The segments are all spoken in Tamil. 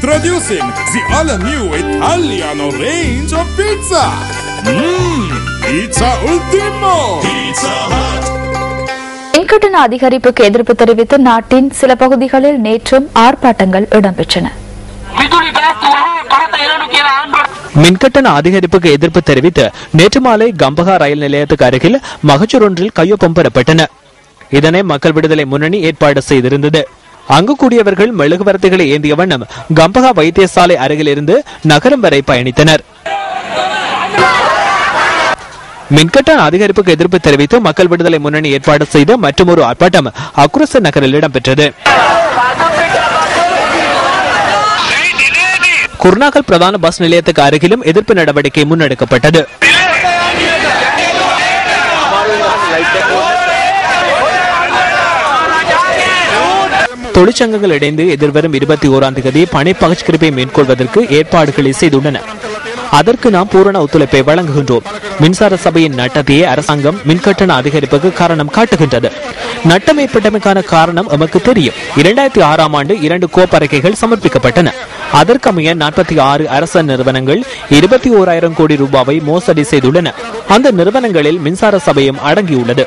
Introducing the all-new Italiano range of pizza. Pizza Ultimo. Pizza Hut. மின்கட்டண அதிகரிப்புக்கு எதிர்ப்பு தெரிவித்து நாட்டின் சில பகுதிகளில் நேற்றும் ஆர்ப்பாட்டங்கள் இடம்பெற்றன. மின்கட்டண அதிகரிப்புக்கு எதிர்ப்பு தெரிவித்து நேற்று மாலை கம்பஹா ரயில் நிலையத்துக்கு அருகில் மகஜர் ஒன்றில் கையொப்பம் பெறப்பட்டன. இதனை மக்கள் விடுதலை முன்னணி ஏற்பாடு செய்திருந்தது. அங்கு கூடியவர்கள் மெழுகுவர்த்திகளை ஏந்திய வண்ணம் கம்பஹா வைத்தியசாலை அருகில் இருந்து நகரம் வரை பயணித்தனர். மின்கட்டண அதிகரிப்புக்கு எதிர்ப்பு தெரிவித்து மக்கள் விடுதலை முன்னணி ஏற்பாடு செய்த மற்றொரு ஆர்ப்பாட்டம் அக்ரோச நகரில் இடம்பெற்றது. குர்நாகல் பிரதான பஸ் நிலையத்துக்கு அருகிலும் எதிர்ப்பு நடவடிக்கை முன்னெடுக்கப்பட்டது. தொழிற்சங்கங்கள் இணைந்து எதிர்வரும் 21ஆம் தேதி பணி பகிஷ்கரிப்பை மேற்கொள்வதற்கு ஏற்பாடுகளை செய்துள்ளன. அதற்கு நாம் பூரண ஒத்துழைப்பை வழங்குகின்றோம். மின்சார சபையின் நட்டத்தையே அரசாங்கம் மின்கட்டண அதிகரிப்புக்கு காரணம் காட்டுகின்றது. நட்டம் ஏற்பட்டமைக்கான காரணம் எமக்கு தெரியும். 2006ஆம் ஆண்டு 2 கோப்பறிக்கைகள் சமர்ப்பிக்கப்பட்டன. அதற்கமைய 46 அரச நிறுவனங்கள் 21,000 கோடி ரூபாவை மோசடி செய்துள்ளன. அந்த நிறுவனங்களில் மின்சார சபையும் அடங்கியுள்ளது.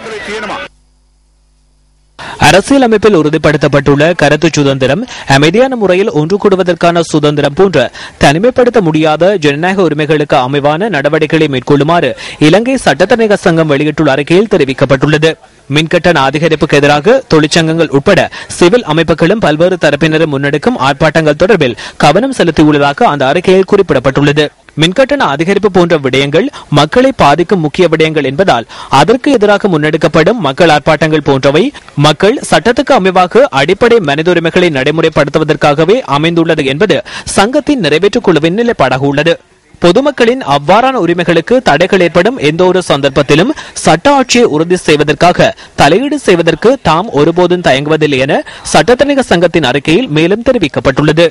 அரசியலமைப்பில் உறுதிப்படுத்தப்பட்டுள்ள கருத்து சுதந்திரம், அமைதியான முறையில் ஒன்று கூடுவதற்கான சுதந்திரம் போன்ற தனிமைப்படுத்த முடியாத ஜனநாயக உரிமைகளுக்கு அமைவான நடவடிக்கைகளை மேற்கொள்ளுமாறு இலங்கை சட்டத்தரணிகள் சங்கம் வெளியிட்டுள்ள அறிக்கையில் தெரிவிக்கப்பட்டுள்ளது. மின்கட்டண அதிகரிப்புக்கு எதிராக தொழிற்சங்கங்கள் உட்பட சிவில் அமைப்புகளும் பல்வேறு தரப்பினரும் முன்னெடுக்கும் ஆர்ப்பாட்டங்கள் தொடர்பில் கவனம் செலுத்தியுள்ளதாக அந்த அறிக்கையில் குறிப்பிடப்பட்டுள்ளது. மின்கட்டண அதிகரிப்பு போன்ற விடயங்கள் மக்களை பாதிக்கும் முக்கிய விடயங்கள் என்பதால் அதற்கு எதிராக முன்னெடுக்கப்படும் மக்கள் ஆர்ப்பாட்டங்கள் போன்றவை மக்கள் சட்டத்துக்கு அமைவாக அடிப்படை மனித உரிமைகளை நடைமுறைப்படுத்துவதற்காகவே அமைந்துள்ளது என்பது சங்கத்தின் நிறைவேற்றுக் குழுவின் நிலைப்பாடாக உள்ளது. பொதுமக்களின் அவ்வாறான உரிமைகளுக்கு தடைகள் ஏற்படும் எந்த ஒரு சந்தர்ப்பத்திலும் சட்ட ஆட்சியை உறுதி செய்வதற்காக தலையீடு செய்வதற்கு தாம் ஒருபோதும் தயங்குவதில்லை என சட்டத்தரணிகள் சங்கத்தின் அறிக்கையில் மேலும் தெரிவிக்கப்பட்டுள்ளது.